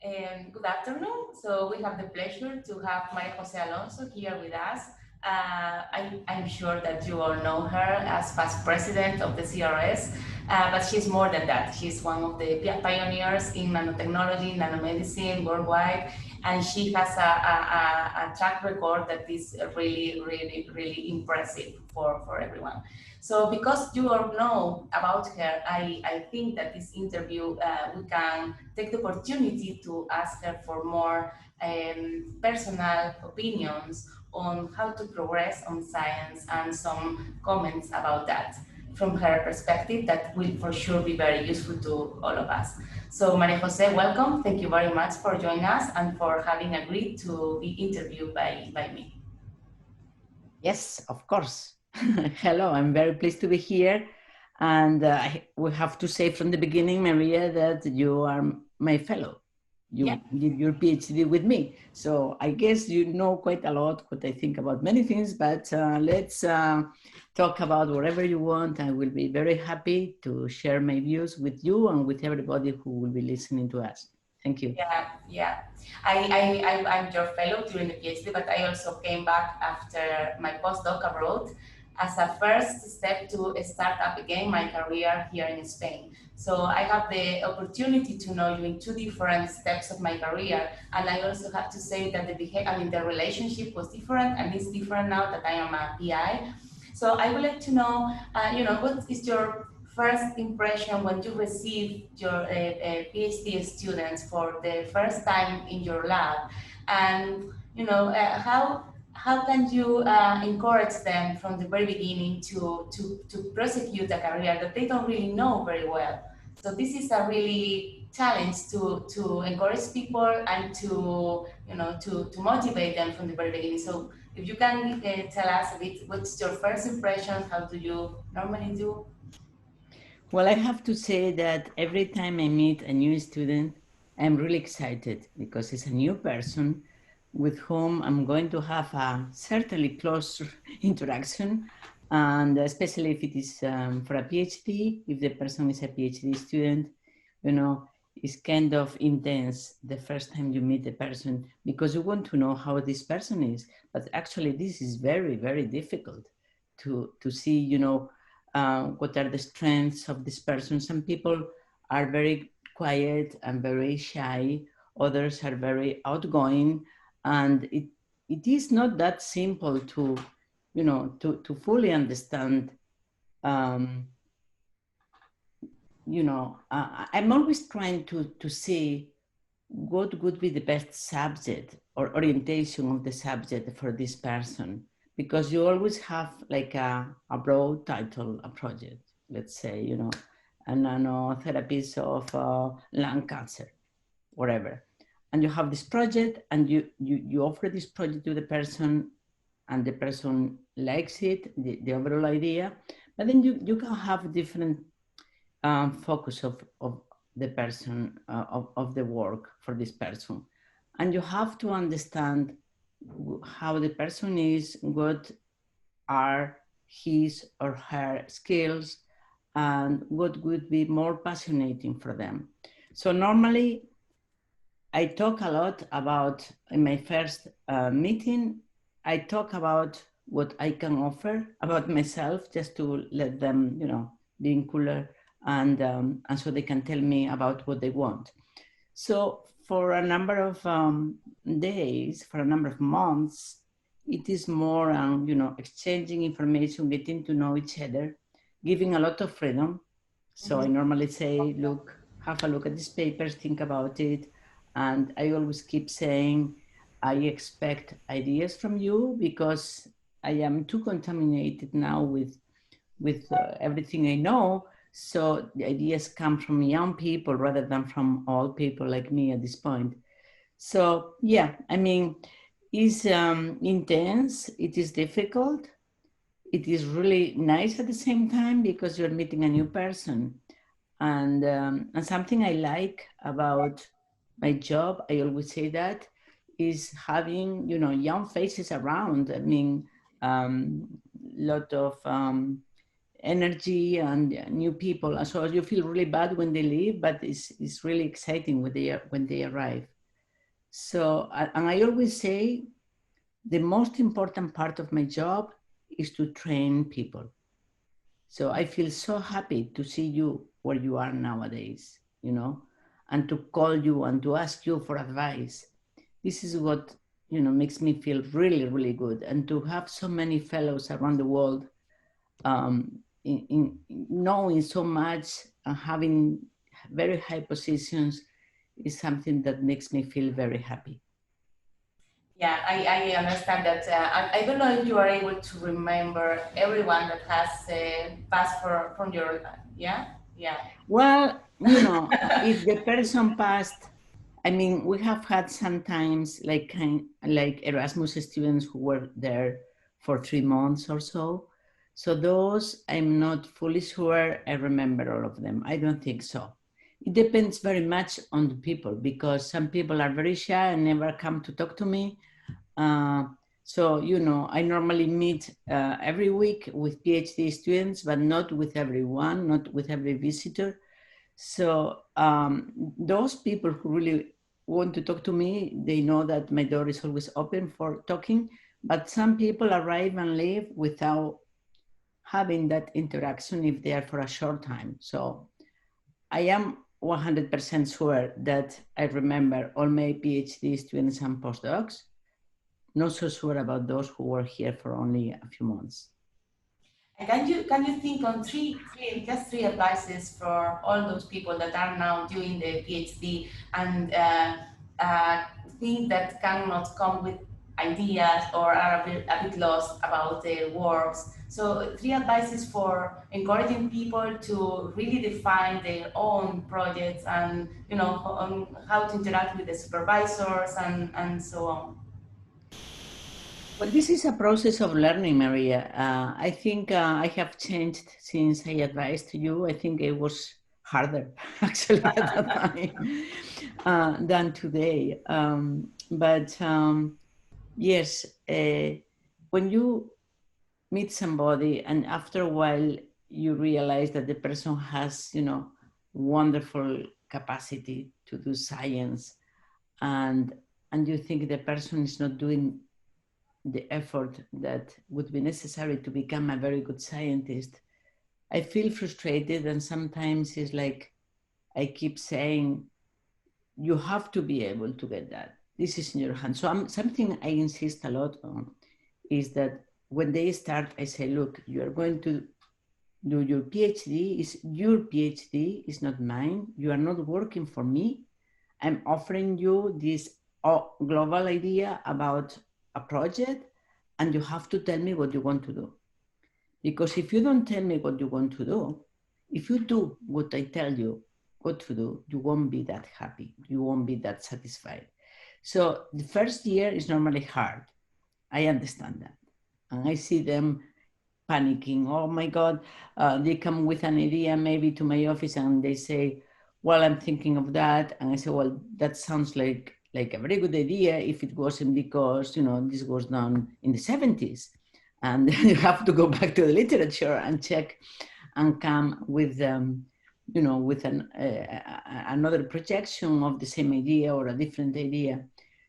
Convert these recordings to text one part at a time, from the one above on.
Good afternoon. So we have the pleasure to have María José Alonso here with us. I'm sure that you all know her as past president of the CRS, but she's more than that. She's one of the pioneers in nanotechnology, nanomedicine worldwide, and she has a track record that is really impressive for everyone. So because you all know about her, I think that this interview, we can take the opportunity to ask her for more personal opinions on how to progress on science and some comments about that from her perspective that will for sure be very useful to all of us. So María José, welcome. Thank you very much for joining us and for having agreed to be interviewed by me. Yes, of course. Hello, I'm very pleased to be here. And we have to say from the beginning, Maria, that you are my fellow. You did your PhD with me. So I guess you know quite a lot what I think about many things, but let's talk about whatever you want. I will be very happy to share my views with you and with everybody who will be listening to us. Thank you. Yeah. I'm your fellow during the PhD, but I also came back after my postdoc abroad as a first step to start up again my career here in Spain. So I have the opportunity to know you in two different steps of my career, and I also have to say that the relationship was different, and it's different now that I am a PI. So I would like to know, what is your first impression when you receive your PhD students for the first time in your lab, and how can you encourage them from the very beginning to prosecute a career that they don't really know very well? So this is a really challenge to encourage people and to motivate them from the very beginning. So if you can tell us a bit, what's your first impression? How do you normally do? Well, I have to say that every time I meet a new student, I'm really excited because it's a new person with whom I'm going to have a certainly close interaction. And especially if it is for a PhD, if the person is a PhD student, it's kind of intense the first time you meet the person because you want to know how this person is. But actually, this is very, very difficult to see, what are the strengths of this person. Some people are very quiet and very shy. Others are very outgoing. And it is not that simple to fully understand. I'm always trying to see what would be the best subject or orientation of the subject for this person, because you always have like a broad title, a project, let's say, a nanotherapies of lung cancer, whatever. And you have this project and you offer this project to the person and the person likes it, the overall idea, but then you can have different focus of the person, of the work for this person. And you have to understand how the person is, what are his or her skills, and what would be more passionate for them. So normally, I talk a lot about, in my first meeting, I talk about what I can offer about myself, just to let them, being cooler, and so they can tell me about what they want. So for a number of days, for a number of months, it is more, exchanging information, getting to know each other, giving a lot of freedom. So I normally say, look, have a look at these papers, think about it. And I always keep saying, I expect ideas from you because I am too contaminated now with everything I know. So the ideas come from young people rather than from old people like me at this point. So yeah, I mean, it's intense, it is difficult. It is really nice at the same time because you're meeting a new person. And something I like about my job, I always say that, is having, young faces around. I mean, lot of energy and new people. And so you feel really bad when they leave, but it's really exciting when they arrive. So, and I always say, the most important part of my job is to train people. So I feel so happy to see you where you are nowadays, you know, and to call you and to ask you for advice. This is what, you know, makes me feel really, really good. And to have so many fellows around the world in knowing so much and having very high positions is something that makes me feel very happy. Yeah, I understand that. I don't know if you are able to remember everyone that has passed from your, yeah? Yeah. Well, you know, if the person passed, I mean, we have had sometimes like Erasmus students who were there for 3 months or so. So those, I'm not fully sure I remember all of them. I don't think so. It depends very much on the people, because some people are very shy and never come to talk to me. So, you know, I normally meet every week with PhD students, but not with everyone, not with every visitor. So those people who really want to talk to me, they know that my door is always open for talking, but some people arrive and leave without having that interaction if they are for a short time. So I am 100% sure that I remember all my PhD students and postdocs. Not so sure about those who were here for only a few months. And can you think on just three advices for all those people that are now doing the PhD and think that cannot come with ideas or are a bit lost about their works? So three advices for encouraging people to really define their own projects and, you know, on how to interact with the supervisors and so on. Well, this is a process of learning, Maria. I think I have changed since I advised to you. I think it was harder actually at that time than today. But yes, when you meet somebody and after a while you realize that the person has, you know, wonderful capacity to do science, and you think the person is not doing the effort that would be necessary to become a very good scientist, I feel frustrated. And sometimes it's like I keep saying, you have to be able to get that. This is in your hands. So something I insist a lot on is that when they start, I say, look, you are going to do your PhD. Is your PhD, is not mine. You are not working for me. I'm offering you this global idea about a project, and you have to tell me what you want to do. Because if you don't tell me what you want to do, if you do what I tell you what to do, you won't be that happy. You won't be that satisfied. So the first year is normally hard. I understand that. And I see them panicking. Oh my God, they come with an idea maybe to my office and they say, well, I'm thinking of that. And I say, well, that sounds like a very good idea if it wasn't because, you know, this was done in the 70s. And you have to go back to the literature and check and come with, you know, with another projection of the same idea or a different idea.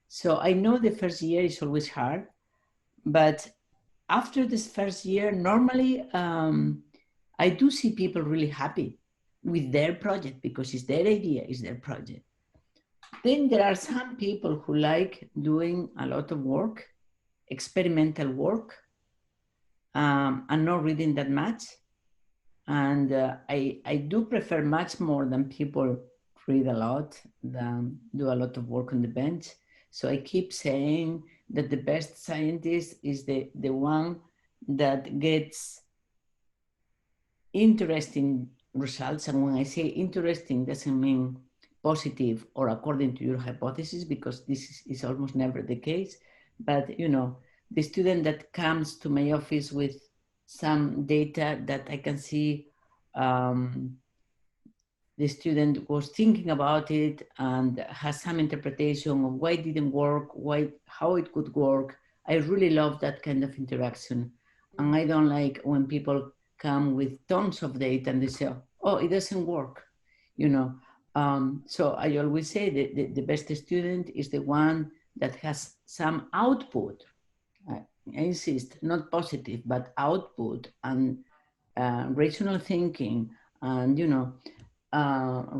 So I know the first year is always hard, but after this first year, normally I do see people really happy with their project because it's their idea, it's their project. Then there are some people who like doing a lot of work, experimental work, and not reading that much. And I do prefer much more than people read a lot than do a lot of work on the bench. So I keep saying that the best scientist is the one that gets interesting results. And when I say interesting, doesn't mean positive or according to your hypothesis, because this is almost never the case. But, you know, the student that comes to my office with some data that I can see the student was thinking about it and has some interpretation of why it didn't work, how it could work. I really love that kind of interaction. And I don't like when people come with tons of data and they say, oh, it doesn't work, you know. So I always say that the best student is the one that has some output. I insist, not positive, but output and rational thinking, and you know,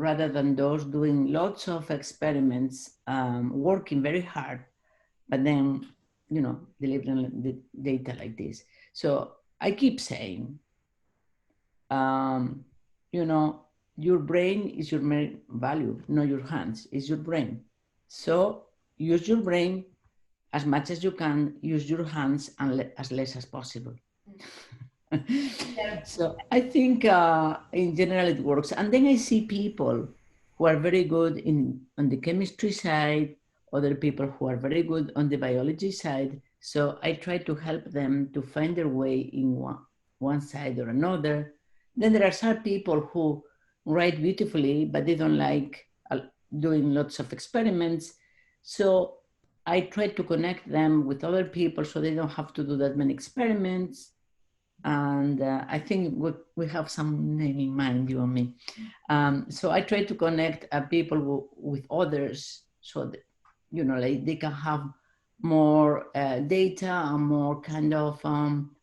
rather than those doing lots of experiments, working very hard, but then, you know, delivering the data like this. So I keep saying, you know, your brain is your main value, not your hands, it's your brain. So use your brain as much as you can, use your hands and as less as possible. So I think in general it works. And then I see people who are very good on the chemistry side, other people who are very good on the biology side. So I try to help them to find their way in one side or another. Then there are some people who write beautifully, but they don't like doing lots of experiments. So I try to connect them with other people so they don't have to do that many experiments. And I think we have some name in mind, you and me. So I try to connect people with others so that, you know, like they can have more data and more kind of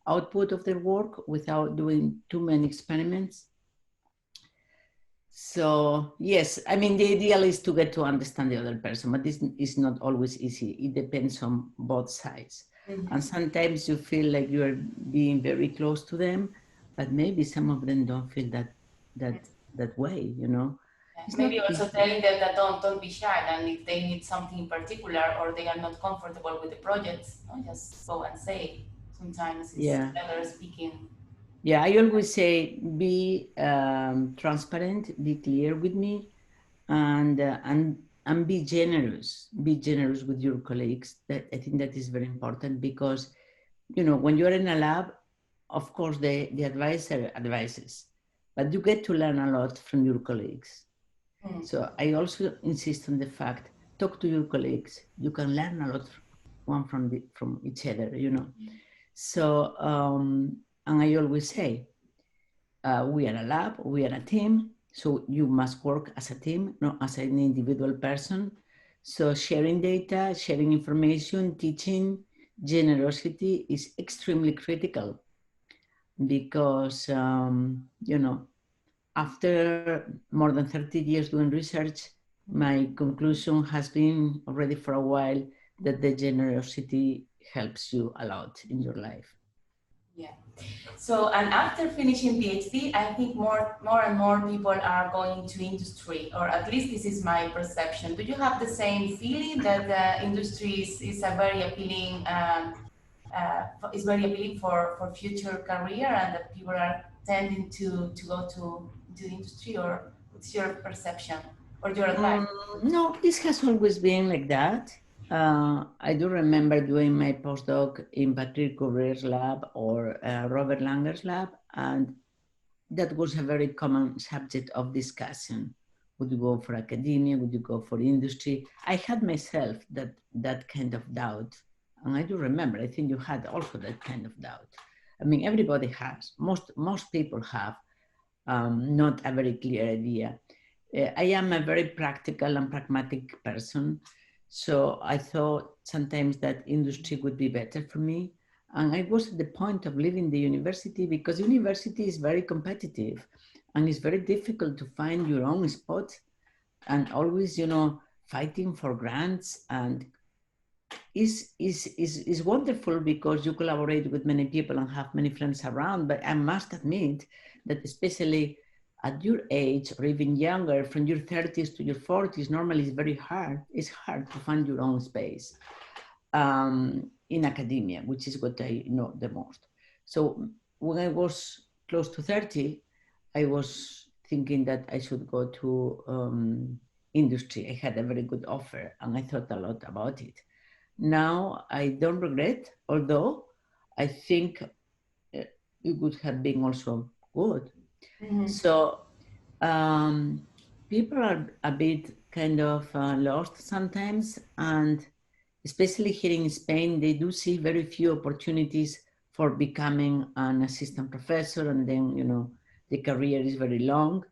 output of their work without doing too many experiments. So yes, I mean, the ideal is to get to understand the other person, but this is not always easy. It depends on both sides. Mm-hmm. And sometimes you feel like you are being very close to them, but maybe some of them don't feel that way, you know. Yeah. Maybe also telling them that don't be shy, and if they need something in particular or they are not comfortable with the projects, just go and say. Sometimes it's better speaking. Yeah, I always say be transparent, be clear with me, and be generous. Be generous with your colleagues. That I think that is very important because, you know, when you're in a lab, of course the advisor advises, but you get to learn a lot from your colleagues. Mm. So I also insist on the fact, talk to your colleagues. You can learn a lot one from each other, you know. Mm. So and I always say, we are a lab, we are a team, so you must work as a team, not as an individual person. So sharing data, sharing information, teaching, generosity is extremely critical because, you know, after more than 30 years doing research, my conclusion has been already for a while that the generosity helps you a lot in your life. Yeah. So, and after finishing PhD, I think more and more people are going to industry, or at least this is my perception. Do you have the same feeling that the industry is a very appealing, is very appealing for future career, and that people are tending to go to the industry, or what's your perception or your advice? No, this has always been like that. I do remember doing my postdoc in Patrick Couvrier's lab or Robert Langer's lab, and that was a very common subject of discussion. Would you go for academia? Would you go for industry? I had myself that kind of doubt, and I do remember. I think you had also that kind of doubt. I mean, everybody has. Most people have not a very clear idea. I am a very practical and pragmatic person. So I thought sometimes that industry would be better for me. And I was at the point of leaving the university because university is very competitive and it's very difficult to find your own spot and always, you know, fighting for grants. And is wonderful because you collaborate with many people and have many friends around. But I must admit that especially at your age or even younger, from your 30s to your 40s, normally it's very hard. It's hard to find your own space in academia, which is what I know the most. So when I was close to 30, I was thinking that I should go to industry. I had a very good offer and I thought a lot about it. Now I don't regret, although I think it would have been also good. Mm-hmm. So people are a bit kind of lost sometimes, and especially here in Spain, they do see very few opportunities for becoming an assistant professor, and then, you know, the career is very long,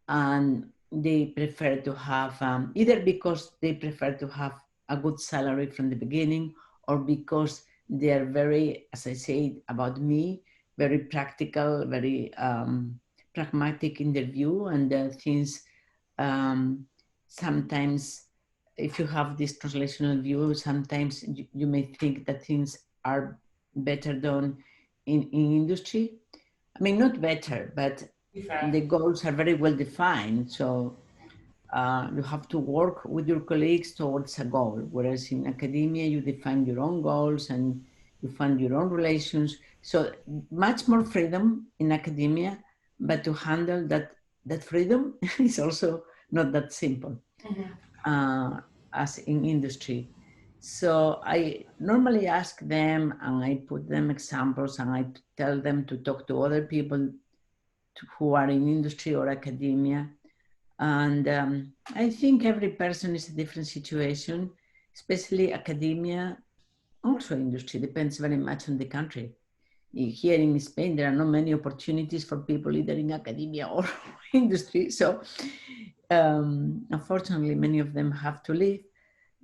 and they prefer to have, either because they prefer to have a good salary from the beginning, or because they are very, as I say about me, very practical, very pragmatic in their view, and things sometimes, if you have this translational view, sometimes you may think that things are better done in industry. I mean, not better, but Different. the goals are very well defined. So you have to work with your colleagues towards a goal. Whereas in academia, you define your own goals and you find your own relations. So much more freedom in academia, but to handle that freedom is also not that simple as in industry. So I normally ask them, and I put them examples, and I tell them to talk to other people who are in industry or academia. And I think every person is a different situation, especially academia, also industry, depends very much on the country. Here in Spain, there are not many opportunities for people either in academia or industry. So unfortunately, many of them have to leave.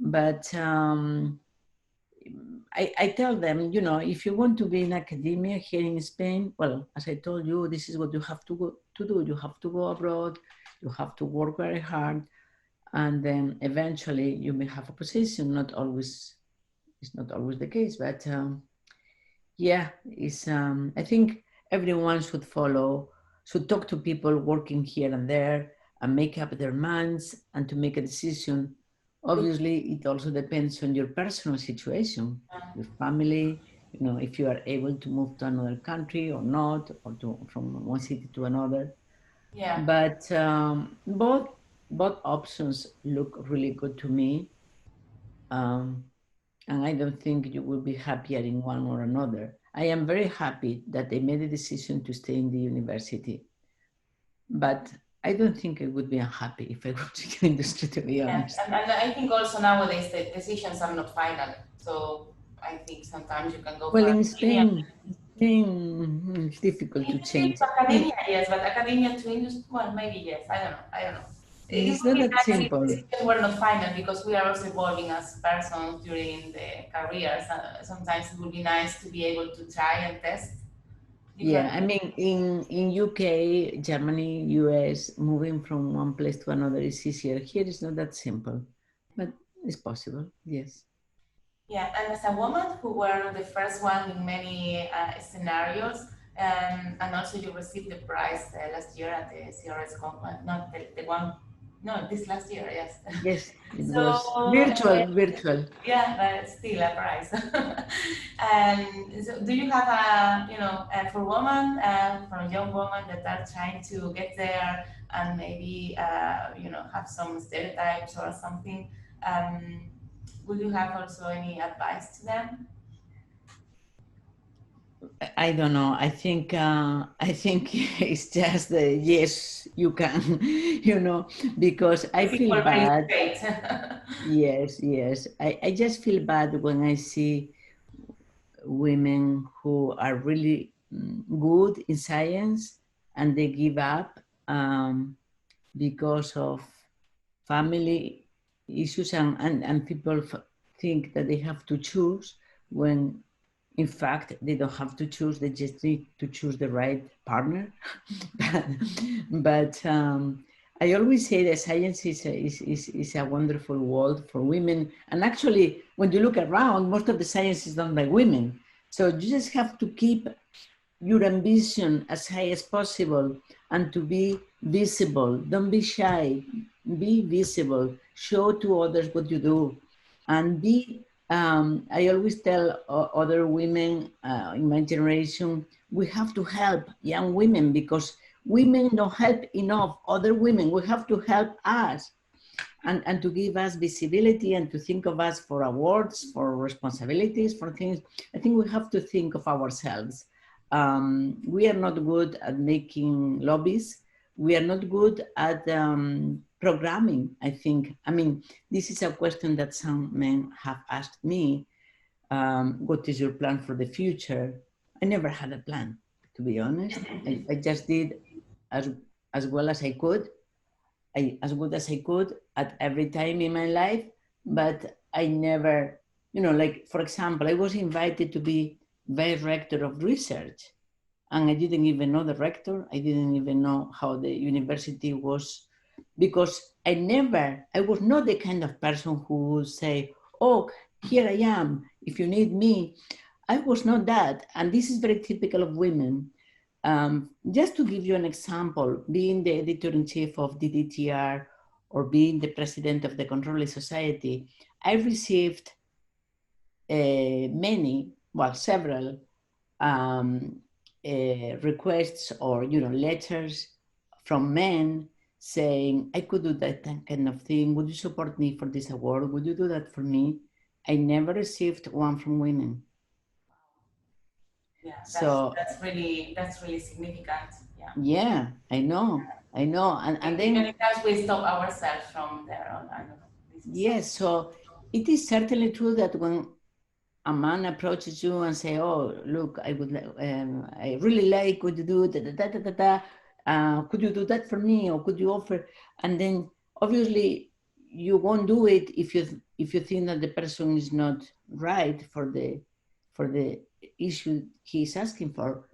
But I tell them, you know, if you want to be in academia here in Spain, well, as I told you, this is what you have to do. You have to go abroad, you have to work very hard, and then eventually you may have a position. It's not always the case, but yeah, I think everyone should talk to people working here and there and make up their minds and to make a decision. Obviously, it also depends on your personal situation, your family, you know, if you are able to move to another country or not, or from one city to another. Yeah. But both options look really good to me. And I don't think you will be happier in one or another. I am very happy that they made a decision to stay in the university, but I don't think I would be unhappy if I were to industry, to be Yeah, honest. and I think also nowadays the decisions are not final. So I think sometimes you can go Well, for in academia. Spain, it's difficult to Industry change. to academia, yes, but academia to industry, well, maybe yes. I don't know. I don't know. It It's would not be that nice if simple. decisions were not final because we are also evolving as persons during the careers. Sometimes it would be nice to be able to try and test Yeah, different. I mean, in UK, Germany, US, moving from one place to another is easier. Here, it's not that simple, but it's possible. Yes. Yeah, and as a woman who were the first one in many scenarios, and also you received the prize last year at the CRS conference, not the one, no, this last year, yes. Yes, it So, was virtual. yeah, but still a prize. And so do you have for women, for young women that are trying to get there and maybe, have some stereotypes or something? Um, would you have also any advice to them? I don't know. I think it's just the yes, you can, you know, because I People feel very bad. straight. Yes. I just feel bad when I see women who are really good in science and they give up because of family issues, and people think that they have to choose when in fact they don't have to choose, they just need to choose the right partner. but I always say that science is a wonderful world for women, and actually when you look around, most of the science is done by women. So you just have to keep your ambition as high as possible and to be visible. Don't be shy, be visible, show to others what you do, and be. I always tell other women in my generation, we have to help young women because women don't help enough other women. We have to help us and to give us visibility and to think of us for awards, for responsibilities, for things. I think we have to think of ourselves. We are not good at making lobbies. We are not good at programming, I think. I mean, this is a question that some men have asked me. What is your plan for the future? I never had a plan, to be honest. I just did as well as I could, as good as I could at every time in my life, but I never, like, for example, I was invited to be vice rector of research, and I didn't even know the rector. I didn't even know how the university was, because I was not the kind of person who would say, oh, here I am, if you need me. I was not that. And this is very typical of women. Just to give you an example, being the editor-in-chief of DDTR or being the president of the Controlling Society, I received several requests or letters from men saying, I could do that kind of thing. Would you support me for this award? Would you do that for me? I never received one from women. Yeah, that's really significant. Yeah, I know. And then many times we stop ourselves from there. Yes, so it is certainly true that when a man approaches you and say, "Oh, look, I really like what you do. Could you do that for me, or could you offer?" And then obviously you won't do it if you think that the person is not right for the issue he's asking for.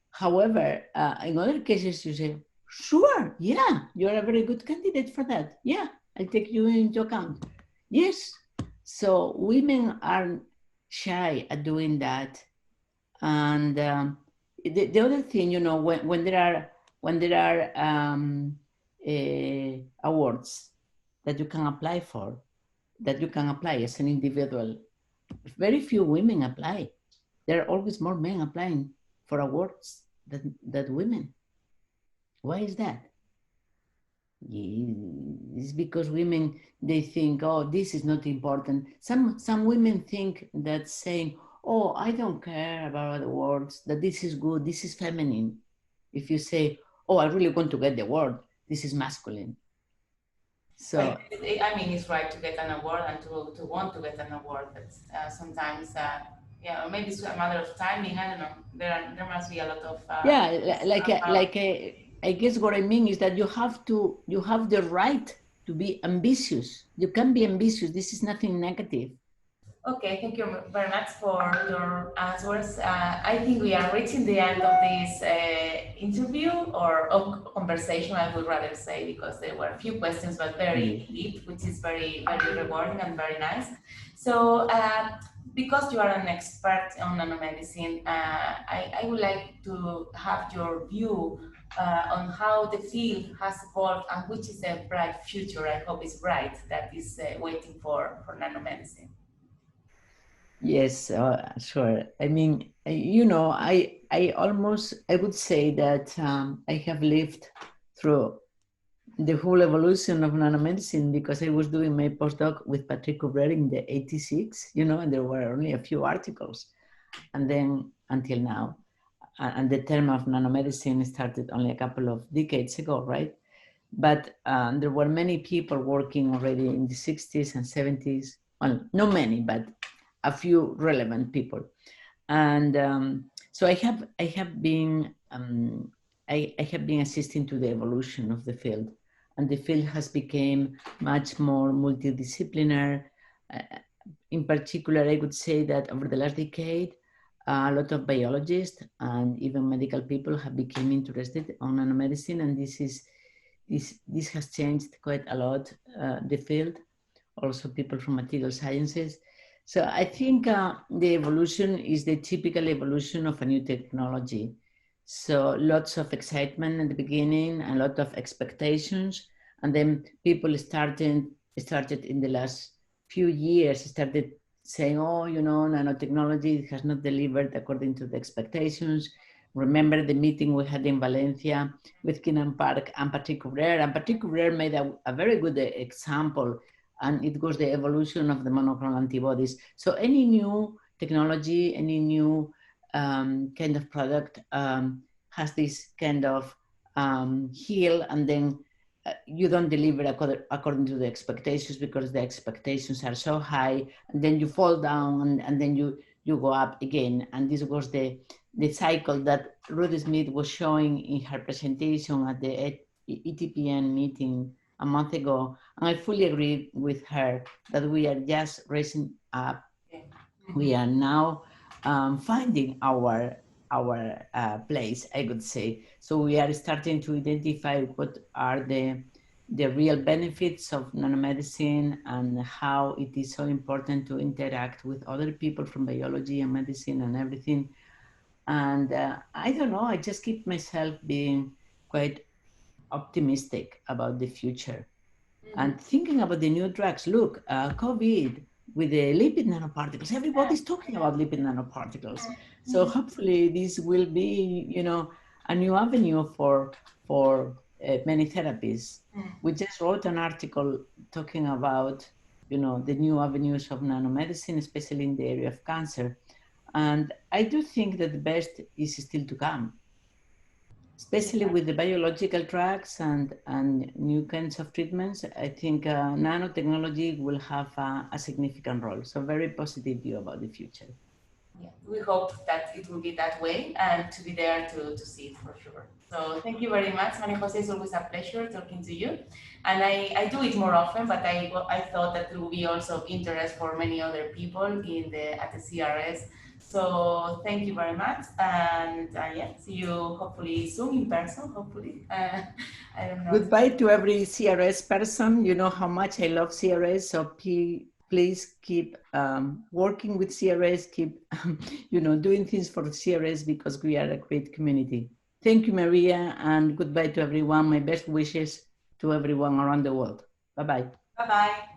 However, in other cases, you say, "Sure, yeah, you're a very good candidate for that. Yeah, I'll take you into account." Yes. So women are shy at doing that. And the other thing, when there are awards that you can apply for, that you can apply as an individual, very few women apply. There are always more men applying for awards than women. Why is that? It's because women, they think, oh, this is not important. Some women think that saying, oh, I don't care about awards, that this is good, this is feminine. If you say, oh, I really want to get the award, this is masculine. So I mean, it's right to get an award and to want to get an award, but sometimes, maybe it's a matter of timing. I don't know. There must be a lot of I guess what I mean is that you have the right to be ambitious. You can be ambitious. This is nothing negative. Okay, thank you very much for your answers. I think we are reaching the end of this interview or conversation, I would rather say, because there were a few questions, but very deep, which is very, very rewarding and very nice. So, because you are an expert on nanomedicine, I would like to have your view on how the field has evolved and which is a bright future, I hope it's bright, that is waiting for nanomedicine. Yes, sure. I mean, I would say that I have lived through the whole evolution of nanomedicine, because I was doing my postdoc with Patrick Couvreur in the 86, and there were only a few articles. And then until now, and the term of nanomedicine started only a couple of decades ago, right? But there were many people working already in the 60s and 70s. Well, not many, but a few relevant people. And so I have been assisting to the evolution of the field, and the field has become much more multidisciplinary. In particular, I would say that over the last decade, a lot of biologists and even medical people have become interested on nanomedicine, and this has changed quite a lot the field. Also, people from material sciences. So I think the evolution is the typical evolution of a new technology. So lots of excitement at the beginning, a lot of expectations, and then people started in the last few years, started saying, oh, nanotechnology has not delivered according to the expectations. Remember the meeting we had in Valencia with Keenan Park and Patrick Couvreur, and Patrick Couvreur made a very good example, and it was the evolution of the monoclonal antibodies. So any new technology, any new kind of product has this kind of heel, and then you don't deliver according to the expectations, because the expectations are so high, and then you fall down, and then you go up again. And this was the the cycle that Ruth Smith was showing in her presentation at the ETPN meeting a month ago. And I fully agree with her that we are just raising up. We are now finding our place, I would say. So we are starting to identify what are the real benefits of nanomedicine and how it is so important to interact with other people from biology and medicine and everything. And I don't know, I just keep myself being quite optimistic about the future. And thinking about the new drugs. Look, COVID with the lipid nanoparticles, everybody's talking about lipid nanoparticles. So hopefully this will be, you know, a new avenue for many therapies. We just wrote an article talking about, you know, the new avenues of nanomedicine, especially in the area of cancer. And I do think that the best is still to come, especially with the biological drugs and new kinds of treatments. I think nanotechnology will have a significant role. So very positive view about the future. Yeah, we hope that it will be that way and to be there to see it for sure. So thank you very much, María José. It's always a pleasure talking to you. And I do it more often, but I thought that it will be also of interest for many other people at the CRS. So thank you very much. And yeah, see you hopefully soon in person, hopefully. I don't know. Goodbye to every CRS person. You know how much I love CRS. So please keep working with CRS, keep you know, doing things for CRS because we are a great community. Thank you, Maria, and goodbye to everyone. My best wishes to everyone around the world. Bye-bye. Bye-bye.